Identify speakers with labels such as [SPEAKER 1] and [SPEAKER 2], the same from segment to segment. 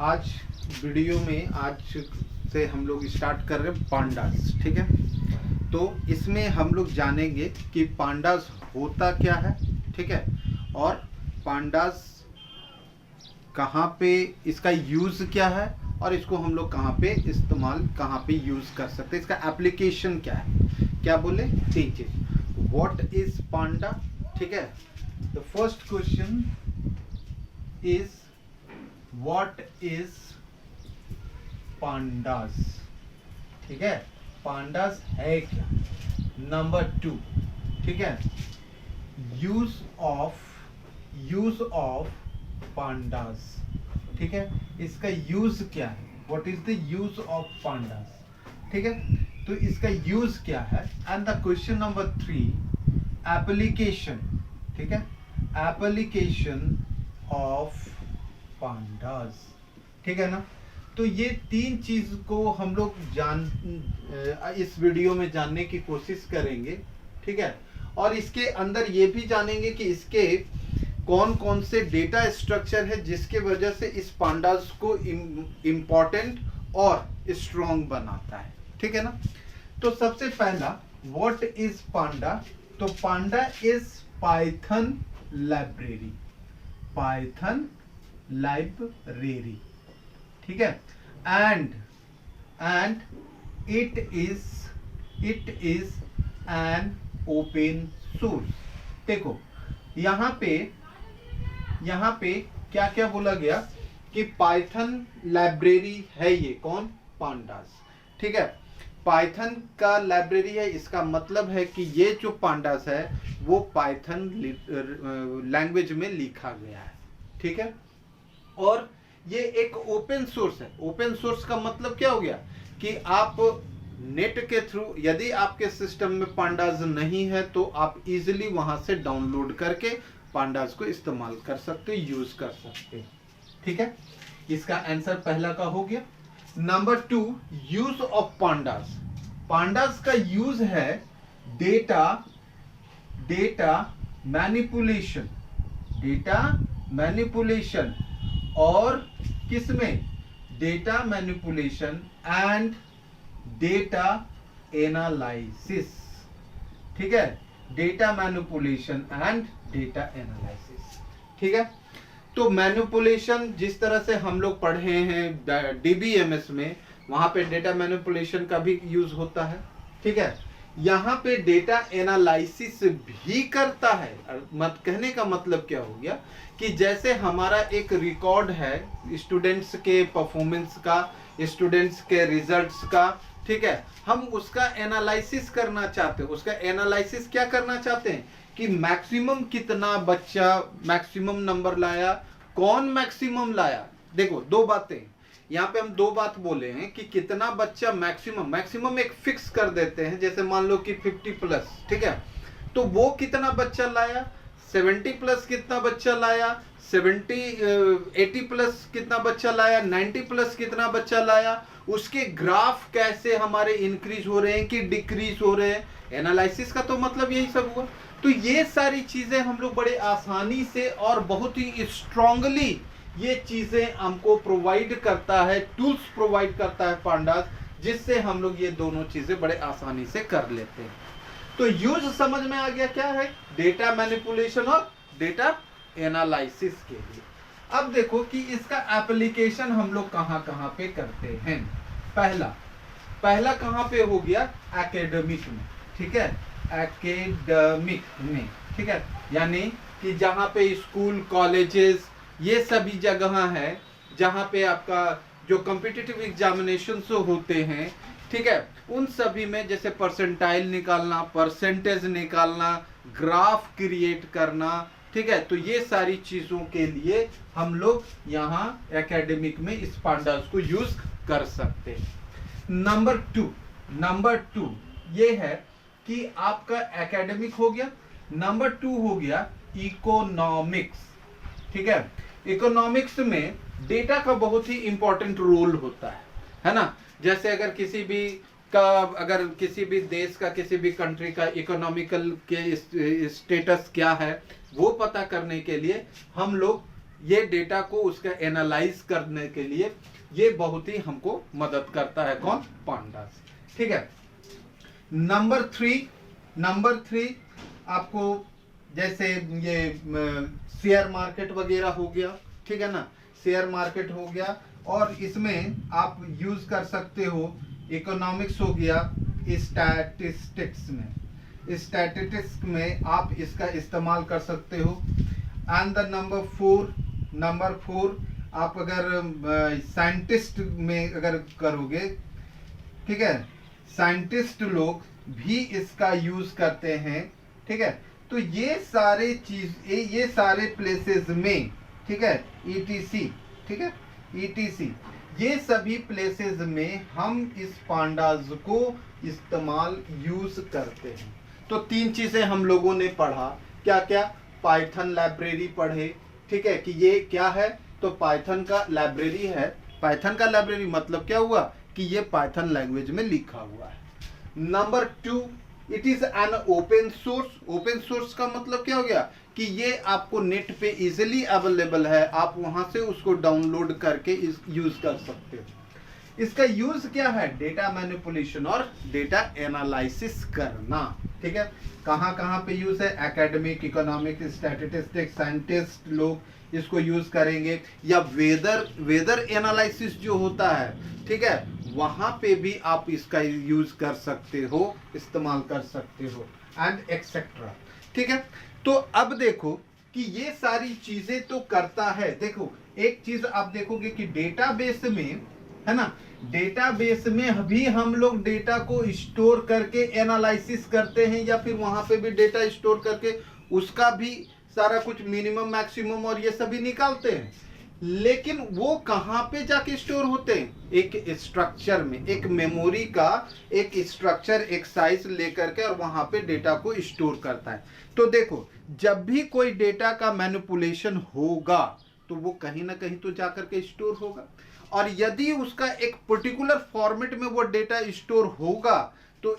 [SPEAKER 1] आज वीडियो में आज से हम लोग स्टार्ट कर रहे हैं पांडास। ठीक है, तो इसमें हम लोग जानेंगे कि पांडास होता क्या है। ठीक है, और पांडास कहाँ पे इसका यूज़ क्या है और इसको हम लोग कहाँ पे इस्तेमाल कहाँ पे यूज़ कर सकते हैं, इसका एप्लीकेशन क्या है। क्या बोले, तीन चीज। व्हाट इज पांडा। ठीक है, the first question is what is pandas. ठीक है, पांडास है क्या। नंबर 2, ठीक है, यूज ऑफ पांडास। ठीक है, इसका यूज क्या है, what is the use of pandas. ठीक है, तो इसका यूज क्या है। And the question number 3, application. ठीक है, एप्लीकेशन ऑफ पांडास। ठीक है ना, तो ये तीन चीज को हम लोग इस वीडियो में जानने की कोशिश करेंगे। ठीक है, और इसके अंदर ये भी जानेंगे कि इसके कौन कौन से डेटा स्ट्रक्चर है जिसके वजह से इस पांडास को इम्पोर्टेंट और स्ट्रॉन्ग बनाता है। ठीक है ना, तो सबसे पहला व्हाट इज पांडा। तो panda is Python library. Python library. ठीक है, and it is an open source. देखो यहाँ पे क्या क्या बोला गया कि पाइथन लाइब्रेरी है ये कौन, पांडास। ठीक है, पाइथन का लाइब्रेरी है, इसका मतलब है कि ये जो पांडास है वो पाइथन लैंग्वेज में लिखा गया है। ठीक है, और ये एक ओपन सोर्स है। ओपन सोर्स का मतलब क्या हो गया कि आप नेट के थ्रू, यदि आपके सिस्टम में पांडास नहीं है तो आप इजीली वहां से डाउनलोड करके पांडास को इस्तेमाल कर सकते, यूज कर सकते। ठीक है, इसका आंसर पहला का हो गया। Number 2, use of pandas. Pandas का यूज है डेटा मैनिपुलेशन और किसमें, data manipulation and data analysis. ठीक है, data manipulation and data analysis. ठीक है, तो मैनिपुलेशन जिस तरह से हम लोग पढ़े हैं डीबीएमएस में, वहां पे डेटा मैनिपुलेशन का भी यूज होता है। ठीक है, यहाँ पे डेटा एनालिसिस भी करता है। मत कहने का मतलब क्या हो गया कि जैसे हमारा एक रिकॉर्ड है स्टूडेंट्स के परफॉर्मेंस का, स्टूडेंट्स के रिजल्ट्स का। ठीक है, हम उसका एनालिसिस करना चाहते हैं। उसका एनालिसिस क्या करना चाहते हैं कि मैक्सिमम कितना बच्चा मैक्सिमम नंबर लाया, कौन मैक्सिमम लाया। देखो दो बातें यहाँ पे, हम दो बात बोले हैं कि कितना बच्चा मैक्सिमम एक फिक्स कर देते हैं, जैसे मान लो कि 50+। ठीक है, तो वो कितना बच्चा लाया, 70+ कितना बच्चा लाया, 80+ कितना बच्चा लाया, 90+ कितना बच्चा लाया, उसके ग्राफ कैसे हमारे इंक्रीज हो रहे हैं कि डिक्रीज हो रहे हैं। एनालिसिस का तो मतलब यही सब हुआ। तो ये सारी चीजें हम लोग बड़े आसानी से और बहुत ही स्ट्रांगली ये चीजें हमको प्रोवाइड करता है, टूल्स प्रोवाइड करता है पांडास, जिससे हम लोग ये दोनों चीजें बड़े आसानी से कर लेते हैं। तो यूज समझ में आ गया क्या है, डेटा मैनिपुलेशन और डेटा एनालिसिस के लिए। अब देखो कि इसका एप्लीकेशन हम लोग कहां कहां पे करते हैं। पहला कहां पे हो गया, एकेडमिक में। ठीक है, एकेडमिक में। ठीक है, यानी कि जहां पे स्कूल कॉलेजेस ये सभी जगह है जहां पे आपका जो कॉम्पिटिटिव एग्जामिनेशन होते हैं। ठीक है, उन सभी में जैसे परसेंटाइल निकालना, परसेंटेज निकालना, ग्राफ क्रिएट करना। ठीक है, तो ये सारी चीजों के लिए हम लोग यहाँ एकेडमिक में इस पांडास को यूज कर सकते हैं। नंबर टू ये है कि आपका एकेडमिक हो गया। नंबर 2 हो गया इकोनॉमिक्स। ठीक है, इकोनॉमिक्स में डेटा का बहुत ही इंपॉर्टेंट रोल होता है ना। जैसे अगर किसी भी देश का, किसी भी कंट्री का इकोनॉमिकल के स्टेटस क्या है वो पता करने के लिए हम लोग ये डेटा को उसका एनालाइज करने के लिए ये बहुत ही हमको मदद करता है। कौन? पांडास। ठीक है। नंबर थ्री आपको जैसे ये शेयर मार्केट वगैरह हो गया, ठीक है ना, शेयर मार्केट हो गया, और इसमें आप यूज कर सकते हो, इकोनॉमिक्स हो गया, स्टैटिस्टिक्स में आप इसका इस्तेमाल कर सकते हो। एंड द नंबर फोर आप अगर साइंटिस्ट में अगर करोगे, ठीक है, साइंटिस्ट लोग भी इसका यूज करते हैं। ठीक है, तो ये सारे चीज ये सारे प्लेसेस में, ठीक है, ईटीसी, ठीक है, ईटीसी, ये सभी प्लेसेस में हम इस पांडास को इस्तेमाल यूज करते हैं। तो तीन चीजें हम लोगों ने पढ़ा। क्या क्या? पाइथन लाइब्रेरी पढ़े, ठीक है, कि ये क्या है, तो पाइथन का लाइब्रेरी है। पाइथन का लाइब्रेरी मतलब क्या हुआ कि ये पाइथन लैंग्वेज में लिखा हुआ है। Number 2, it is an open source. Open source का मतलब क्या हो गया कि ये आपको नेट पे इजीली अवेलेबल है, आप वहां से उसको डाउनलोड करके यूज कर सकते हो। इसका यूज क्या है? डेटा मैनिपुलेशन और डेटा एनालिसिस करना। ठीक है, कहां कहां पे यूज है? एकेडमिक, इकोनॉमिक, स्टैटिस्टिक्स, साइंटिस्ट लोग इसको यूज करेंगे, या वेदर एनालिसिस जो होता है, ठीक है, वहां पे भी आप इसका यूज कर सकते हो, इस्तेमाल कर सकते हो, एंड एक्सेट्रा। ठीक है, तो अब देखो कि ये सारी चीजें तो करता है। देखो एक चीज आप देखोगे कि डेटाबेस में, है ना, डेटाबेस में भी हम लोग डेटा को स्टोर करके एनालिसिस करते हैं, या फिर वहां पे भी डेटा स्टोर करके उसका भी सारा कुछ मिनिमम, मैक्सिमम और ये सभी निकालते हैं। लेकिन वो कहां पे जाके स्टोर होते हैं? एक स्ट्रक्चर में, एक मेमोरी का एक स्ट्रक्चर, एक साइज लेकर के, और वहां पे डेटा को स्टोर करता है। तो देखो, जब भी कोई डेटा का मैनिपुलेशन होगा तो वो कहीं ना कहीं तो जाकर के स्टोर होगा, और यदि उसका एक पर्टिकुलर फॉर्मेट में वो डेटा स्टोर होगा तो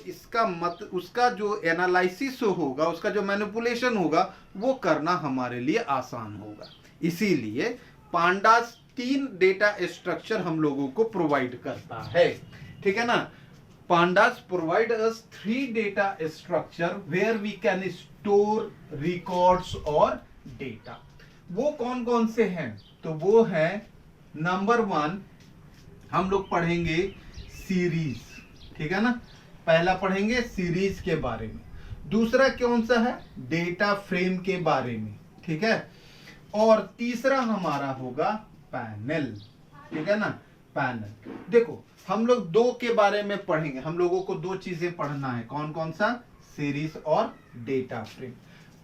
[SPEAKER 1] उसका जो एनालिसिस होगा, उसका जो मैनिपुलेशन होगा, वो करना हमारे लिए आसान होगा। इसीलिए पांडास 3 डेटा स्ट्रक्चर हम लोगों को प्रोवाइड करता है। ठीक है ना, pandas provide us 3 data structure where we can store records और डेटा। वो कौन कौन से हैं? तो वो है, नंबर 1 हम लोग पढ़ेंगे सीरीज। ठीक है ना, पहला पढ़ेंगे सीरीज के बारे में। दूसरा कौन सा है? डेटा फ्रेम के बारे में। ठीक है, और तीसरा हमारा होगा पैनल। ठीक है ना, पैनल। देखो हम लोग 2 के बारे में पढ़ेंगे, हम लोगों को 2 चीजें पढ़ना है। कौन कौन सा? सीरीज और डेटा फ्रेम।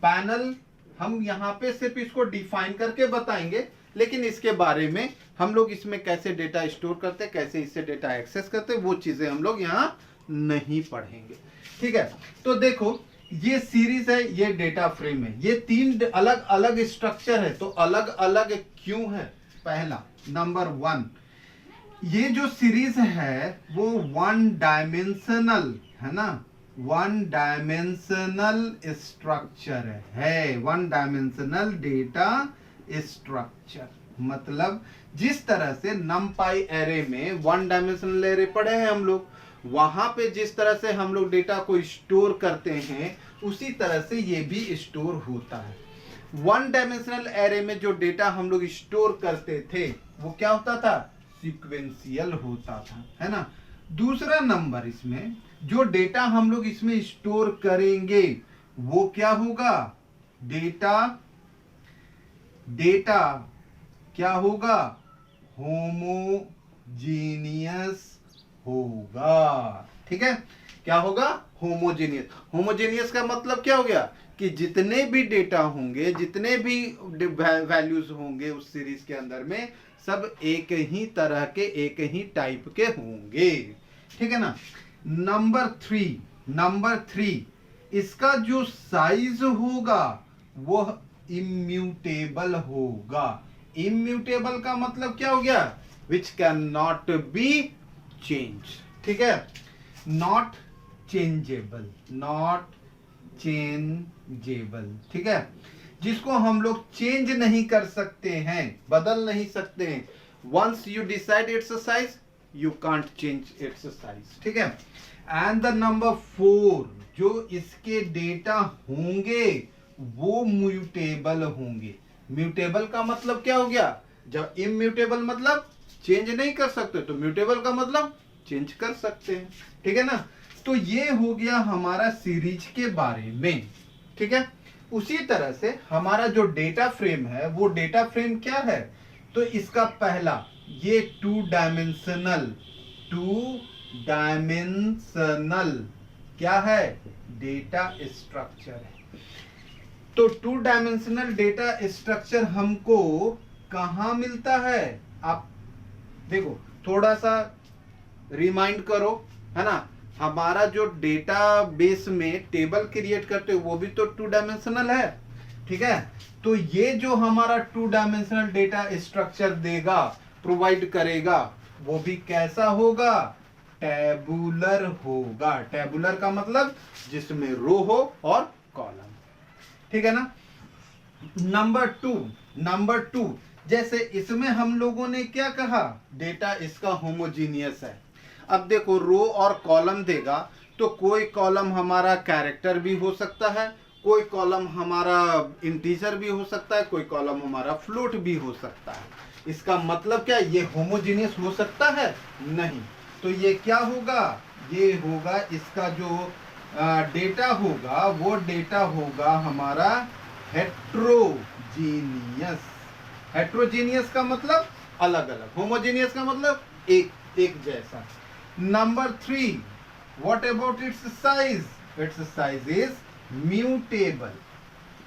[SPEAKER 1] पैनल हम यहां पे सिर्फ इसको डिफाइन करके बताएंगे, लेकिन इसके बारे में हम लोग इसमें कैसे डेटा स्टोर करते, कैसे इससे डेटा एक्सेस करते, वो चीजें हम लोग यहां नहीं पढ़ेंगे। ठीक है, तो देखो ये सीरीज है, ये डेटा फ्रेम है, ये 3 अलग अलग स्ट्रक्चर है। तो अलग अलग क्यों है? पहला, नंबर 1, ये जो सीरीज है वो 1 डायमेंशनल है ना, 1 डायमेंशनल स्ट्रक्चर है, 1 डायमेंशनल डेटा स्ट्रक्चर। मतलब जिस तरह से नमपाई एरे में 1 डायमेंशनल एरे पढ़े हैं हम लोग, वहां पे जिस तरह से हम लोग डेटा को स्टोर करते हैं, उसी तरह से ये भी स्टोर होता है। 1 डायमेंशनल एरे में जो डेटा हम लोग स्टोर करते थे वो क्या होता था? सीक्वेंशियल होता था, है ना। दूसरा नंबर, इसमें जो डेटा हम लोग इसमें स्टोर करेंगे वो क्या होगा? डेटा क्या होगा? होमोजीनियस होगा। ठीक है, क्या होगा? होमोजेनियस। होमोजेनियस का मतलब क्या हो गया कि जितने भी डेटा होंगे, जितने भी वैल्यूज होंगे उस सीरीज के अंदर में, सब एक ही तरह के, एक ही टाइप के होंगे। ठीक है ना। नंबर 3 इसका जो साइज होगा वो इम्यूटेबल होगा। इम्यूटेबल का मतलब क्या हो गया? Which can not be change. ठीक है, नॉट चेंजेबल। ठीक है, जिसको हम लोग चेंज नहीं कर सकते हैं, बदल नहीं सकते हैं। Once you decide its size, you can't change its size, ठीक है। एंड द नंबर 4, जो इसके डेटा होंगे वो म्यूटेबल होंगे। म्यूटेबल का मतलब क्या हो गया? जब इम्यूटेबल मतलब चेंज नहीं कर सकते, तो म्यूटेबल का मतलब चेंज कर सकते हैं, ठीक है ना। तो ये हो गया हमारा सीरीज के बारे में, ठीक है। उसी तरह से हमारा जो डेटा फ्रेम है, वो डेटा फ्रेम क्या है? तो इसका पहला ये टू डायमेंशनल क्या है? डेटा स्ट्रक्चर है। तो टू डायमेंशनल डेटा स्ट्रक्चर हमको कहां मिलता है? आप देखो, थोड़ा सा रिमाइंड करो, है ना। हमारा जो डेटा बेस में टेबल क्रिएट करते हो वो भी तो टू डायमेंशनल है, ठीक है। तो ये जो हमारा टू डायमेंशनल डेटा स्ट्रक्चर देगा, प्रोवाइड करेगा, वो भी कैसा होगा? टेबुलर होगा। टेबुलर का मतलब जिसमें रो हो और कॉलम, ठीक है ना। नंबर टू, जैसे इसमें हम लोगों ने क्या कहा? डेटा इसका होमोजीनियस है। अब देखो, रो और कॉलम देगा तो कोई कॉलम हमारा कैरेक्टर भी हो सकता है, कोई कॉलम हमारा इंटीजर भी हो सकता है, कोई कॉलम हमारा फ्लोट भी हो सकता है। इसका मतलब क्या? ये होमोजीनियस हो सकता है? नहीं। तो ये क्या होगा? ये होगा इसका जो डेटा होगा, वो डेटा होगा हमारा हेट्रोजीनियस। हेट्रोजीनियस का मतलब अलग अलग, होमोजीनियस का मतलब एक जैसा। Number 3, what about it's size? It's size is mutable,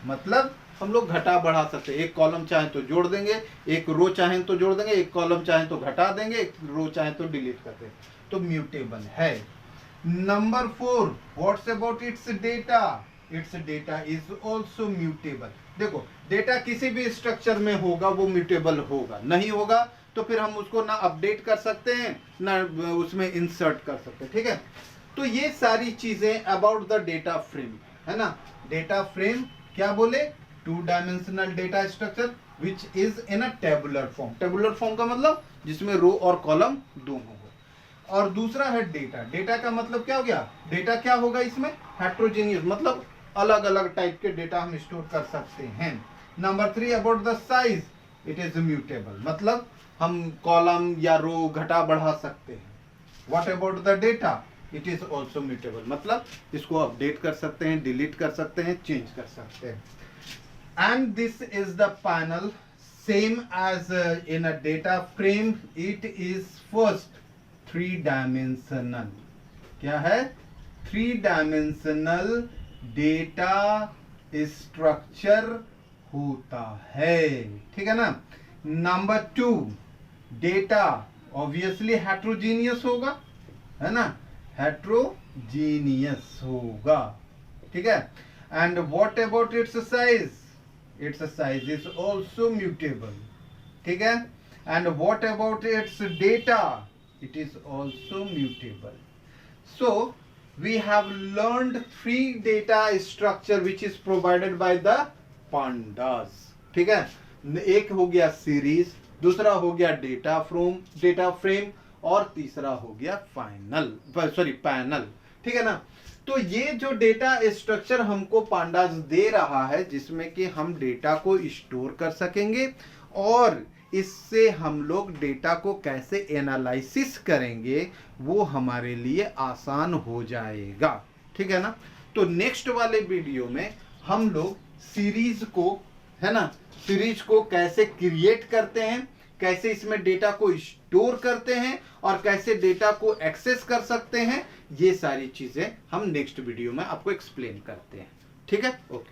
[SPEAKER 1] मतलब हम लोग घटा बढ़ा सकते हैं। एक कॉलम चाहे तो जोड़ देंगे, एक रो चाहे तो जोड़ देंगे, एक कॉलम चाहे तो घटा देंगे, एक रो चाहे तो डिलीट कर देंगे, तो म्यूटेबल है। Number 4, what's about it's data? It's data is also mutable. देखो, डेटा किसी भी स्ट्रक्चर में होगा वो म्यूटेबल होगा, नहीं होगा तो फिर हम उसको ना अपडेट कर सकते हैं ना उसमें इंसर्ट कर सकते हैं, ठीक है। तो ये सारी चीजें अबाउट द डेटा फ्रेम, है ना। डेटा फ्रेम क्या बोले? Two dimensional data structure which is in a tabular form. Tabular form का मतलब जिसमें रो और कॉलम दोनों हो। और दूसरा है डेटा। डेटा का मतलब क्या हो गया? डेटा क्या होगा इसमें? हेट्रोजीनियस, मतलब अलग अलग टाइप के डेटा हम स्टोर कर सकते हैं। Number 3, about the size, it is mutable, मतलब हम कॉलम या रो घटा बढ़ा सकते हैं। What about the data? It is also mutable, मतलब इसको अपडेट कर सकते हैं, डिलीट कर सकते हैं, चेंज कर सकते हैं। And this is the panel, same as in a data frame, it is first 3 dimensional. क्या है? 3 डायमेंशनल डेटा स्ट्रक्चर होता है, ठीक है ना। नंबर 2, डेटा ऑब्वियसली हेट्रोजीनियस होगा, है ना, हेट्रोजीनियस होगा, ठीक है। And what about it's size? It's size is also mutable, ठीक है। And what about it's data? It is also mutable. So we have learned 3 data structure which is provided by the pandas, ठीक है। एक हो गया series, दूसरा हो गया डेटा फ्रेम और तीसरा हो गया पैनल, ठीक है ना। तो ये जो डेटा स्ट्रक्चर हमको पांडास दे रहा है, जिसमें कि हम डेटा को स्टोर कर सकेंगे और इससे हम लोग डेटा को कैसे एनालिसिस करेंगे वो हमारे लिए आसान हो जाएगा, ठीक है ना। तो नेक्स्ट वाले वीडियो में हम लोग सीरीज को, है ना, सीरीज को कैसे क्रिएट करते हैं, कैसे इसमें डेटा को स्टोर करते हैं और कैसे डेटा को एक्सेस कर सकते हैं, ये सारी चीजें हम नेक्स्ट वीडियो में आपको एक्सप्लेन करते हैं, ठीक है। ओके।